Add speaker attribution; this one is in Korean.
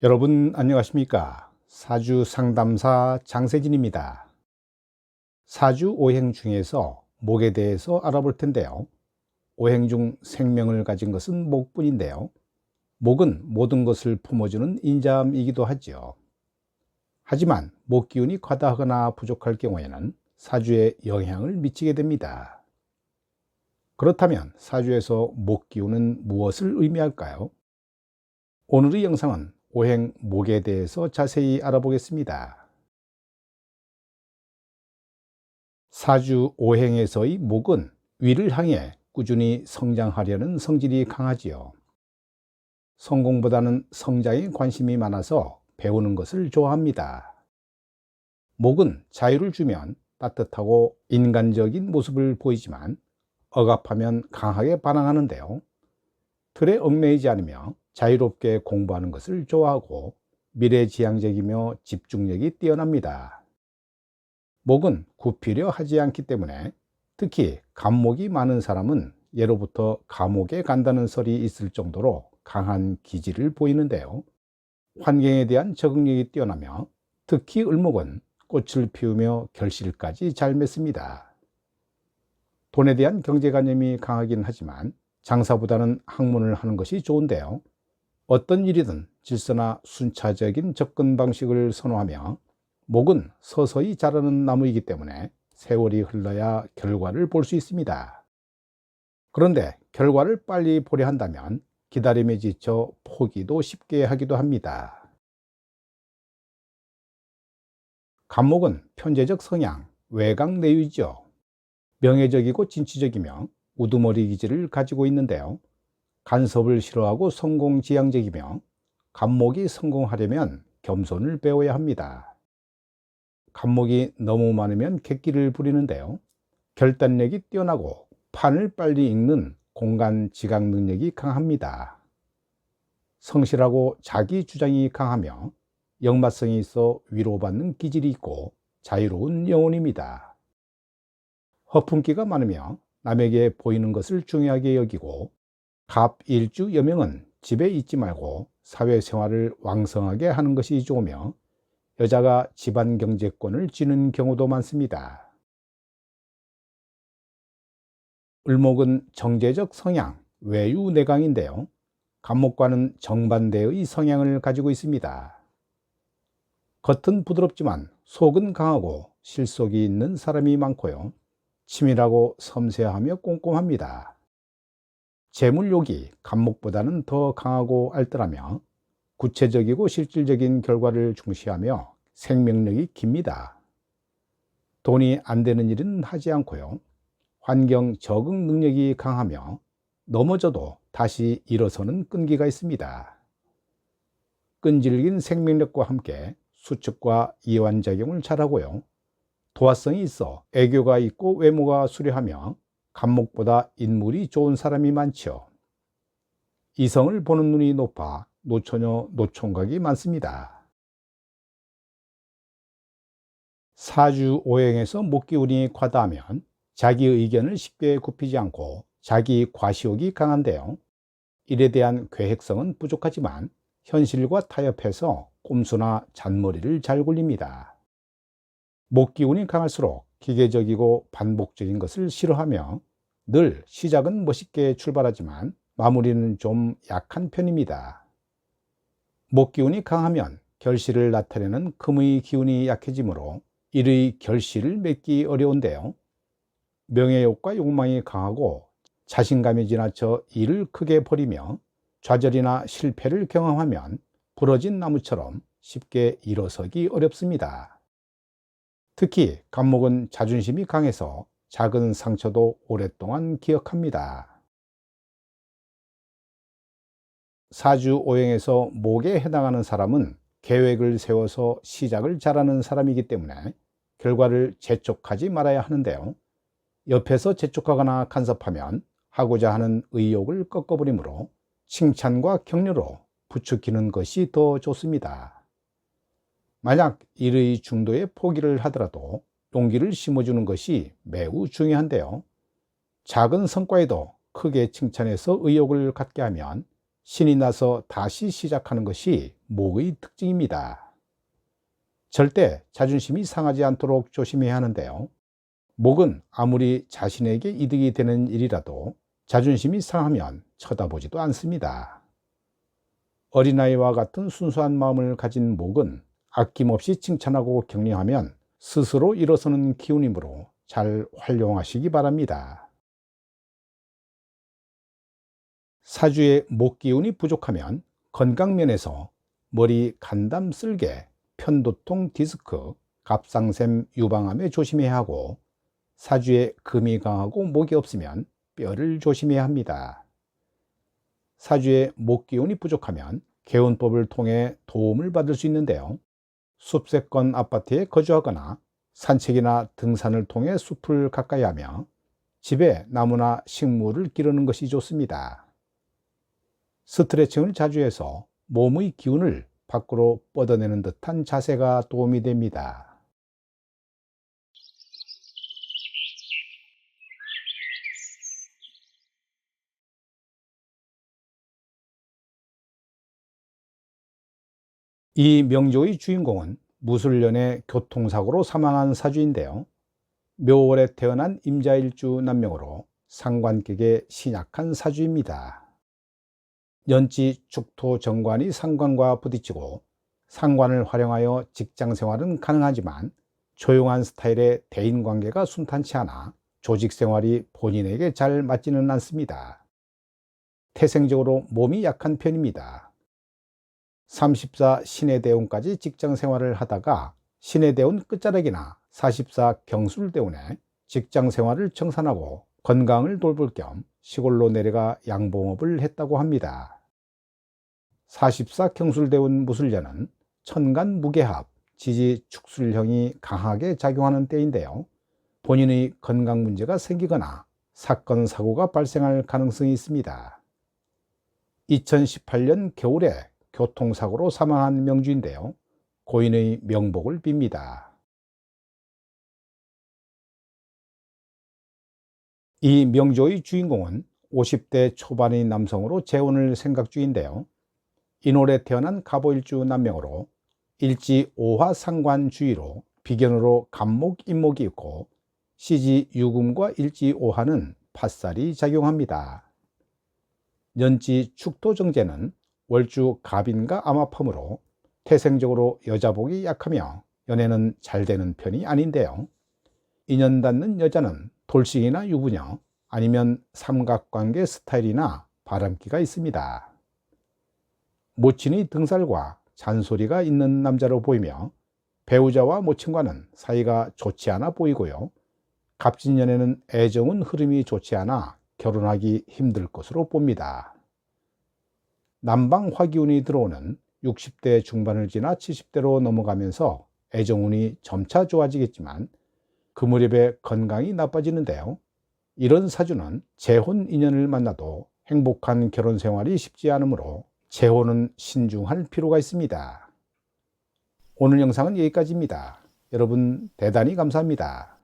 Speaker 1: 여러분 안녕하십니까? 사주 상담사 장세진입니다. 사주 오행 중에서 목에 대해서 알아볼 텐데요. 오행 중 생명을 가진 것은 목뿐인데요. 목은 모든 것을 품어주는 인자함이기도 하죠. 하지만 목 기운이 과다하거나 부족할 경우에는 사주에 영향을 미치게 됩니다. 그렇다면 사주에서 목 기운은 무엇을 의미할까요? 오늘의 영상은 오행 목에 대해서 자세히 알아보겠습니다. 사주 오행에서의 목은 위를 향해 꾸준히 성장하려는 성질이 강하지요. 성공보다는 성장에 관심이 많아서 배우는 것을 좋아합니다. 목은 자유를 주면 따뜻하고 인간적인 모습을 보이지만 억압하면 강하게 반항하는데요. 틀에 얽매이지 않으며 자유롭게 공부하는 것을 좋아하고 미래지향적이며 집중력이 뛰어납니다. 목은 굽히려 하지 않기 때문에 특히 간목이 많은 사람은 예로부터 감옥에 간다는 설이 있을 정도로 강한 기질을 보이는데요. 환경에 대한 적응력이 뛰어나며 특히 을목은 꽃을 피우며 결실까지 잘 맺습니다. 돈에 대한 경제관념이 강하긴 하지만 장사보다는 학문을 하는 것이 좋은데요. 어떤 일이든 질서나 순차적인 접근 방식을 선호하며 목은 서서히 자라는 나무이기 때문에 세월이 흘러야 결과를 볼 수 있습니다. 그런데 결과를 빨리 보려 한다면 기다림에 지쳐 포기도 쉽게 하기도 합니다. 간목은 편재적 성향, 외강 내유이죠. 명예적이고 진취적이며 우두머리 기질을 가지고 있는데요. 간섭을 싫어하고 성공지향적이며 간목이 성공하려면 겸손을 배워야 합니다. 간목이 너무 많으면 객기를 부리는데요. 결단력이 뛰어나고 판을 빨리 읽는 공간 지각 능력이 강합니다. 성실하고 자기 주장이 강하며 역마성이 있어 위로받는 기질이 있고 자유로운 영혼입니다. 허풍기가 많으며 남에게 보이는 것을 중요하게 여기고 갑일주 여명은 집에 있지 말고 사회생활을 왕성하게 하는 것이 좋으며 여자가 집안 경제권을 쥐는 경우도 많습니다. 을목은 정제적 성향, 외유내강인데요. 간목과는 정반대의 성향을 가지고 있습니다. 겉은 부드럽지만 속은 강하고 실속이 있는 사람이 많고요. 치밀하고 섬세하며 꼼꼼합니다. 재물욕이 간목보다는 더 강하고 알뜰하며 구체적이고 실질적인 결과를 중시하며 생명력이 깁니다. 돈이 안 되는 일은 하지 않고요. 환경 적응 능력이 강하며 넘어져도 다시 일어서는 끈기가 있습니다. 끈질긴 생명력과 함께 수축과 이완작용을 잘하고요. 도화성이 있어 애교가 있고 외모가 수려하며 간목보다 인물이 좋은 사람이 많죠. 이성을 보는 눈이 높아 노처녀 노총각이 많습니다. 사주 오행에서 목기운이 과다하면 자기 의견을 쉽게 굽히지 않고 자기 과시욕이 강한데요. 일에 대한 계획성은 부족하지만 현실과 타협해서 꼼수나 잔머리를 잘 굴립니다. 목기운이 강할수록 기계적이고 반복적인 것을 싫어하며 늘 시작은 멋있게 출발하지만 마무리는 좀 약한 편입니다. 목기운이 강하면 결실을 나타내는 금의 기운이 약해지므로 일의 결실을 맺기 어려운데요. 명예욕과 욕망이 강하고 자신감이 지나쳐 일을 크게 벌이며 좌절이나 실패를 경험하면 부러진 나무처럼 쉽게 일어서기 어렵습니다. 특히 간목은 자존심이 강해서 작은 상처도 오랫동안 기억합니다. 사주 오행에서 목에 해당하는 사람은 계획을 세워서 시작을 잘하는 사람이기 때문에 결과를 재촉하지 말아야 하는데요. 옆에서 재촉하거나 간섭하면 하고자 하는 의욕을 꺾어버리므로 칭찬과 격려로 부추기는 것이 더 좋습니다. 만약 일의 중도에 포기를 하더라도 용기를 심어주는 것이 매우 중요한데요. 작은 성과에도 크게 칭찬해서 의욕을 갖게 하면 신이 나서 다시 시작하는 것이 목의 특징입니다. 절대 자존심이 상하지 않도록 조심해야 하는데요. 목은 아무리 자신에게 이득이 되는 일이라도 자존심이 상하면 쳐다보지도 않습니다. 어린아이와 같은 순수한 마음을 가진 목은 아낌없이 칭찬하고 격려하면 스스로 일어서는 기운이므로 잘 활용하시기 바랍니다. 사주의 목 기운이 부족하면 건강면에서 머리 간담 쓸개, 편두통, 디스크, 갑상샘 유방암에 조심해야 하고, 사주에 금이 강하고 목이 없으면 뼈를 조심해야 합니다. 사주에 목 기운이 부족하면 개운법을 통해 도움을 받을 수 있는데요. 숲세권 아파트에 거주하거나 산책이나 등산을 통해 숲을 가까이 하며 집에 나무나 식물을 기르는 것이 좋습니다. 스트레칭을 자주 해서 몸의 기운을 밖으로 뻗어내는 듯한 자세가 도움이 됩니다. 이 명조의 주인공은 무술년에 교통사고로 사망한 사주인데요. 묘월에 태어난 임자일주 남명으로 상관격에 신약한 사주입니다. 연지 축토 정관이 상관과 부딪히고 상관을 활용하여 직장 생활은 가능하지만 조용한 스타일의 대인관계가 순탄치 않아 조직 생활이 본인에게 잘 맞지는 않습니다. 태생적으로 몸이 약한 편입니다. 34 신해대운까지 직장 생활을 하다가 신해대운 끝자락이나 44 경술대운에 직장 생활을 청산하고 건강을 돌볼 겸 시골로 내려가 양봉업을 했다고 합니다. 44 경술대운 무술년은 천간 무게합, 지지 축술형이 강하게 작용하는 때인데요. 본인의 건강 문제가 생기거나 사건, 사고가 발생할 가능성이 있습니다. 2018년 겨울에 교통사고로 사망한 명주인데요. 고인의 명복을 빕니다. 이 명조의 주인공은 50대 초반의 남성으로 재혼을 생각 중인데요. 인월에 태어난 갑오일주 남명으로 일지 오화 상관 주의로 비견으로 갑목, 임목이 있고 시지 유금과 일지 오화는 팥살이 작용합니다. 년지 축토 정제는 월주 갑인과 암합함으로 태생적으로 여자복이 약하며 연애는 잘 되는 편이 아닌데요. 인연 닿는 여자는 돌싱이나 유부녀 아니면 삼각관계 스타일이나 바람기가 있습니다. 모친의 등살과 잔소리가 있는 남자로 보이며 배우자와 모친과는 사이가 좋지 않아 보이고요. 갑진년에는 애정은 흐름이 좋지 않아 결혼하기 힘들 것으로 봅니다. 남방 화기운이 들어오는 60대 중반을 지나 70대로 넘어가면서 애정운이 점차 좋아지겠지만 그 무렵에 건강이 나빠지는데요. 이런 사주는 재혼 인연을 만나도 행복한 결혼 생활이 쉽지 않으므로 재혼은 신중할 필요가 있습니다. 오늘 영상은 여기까지입니다. 여러분 대단히 감사합니다.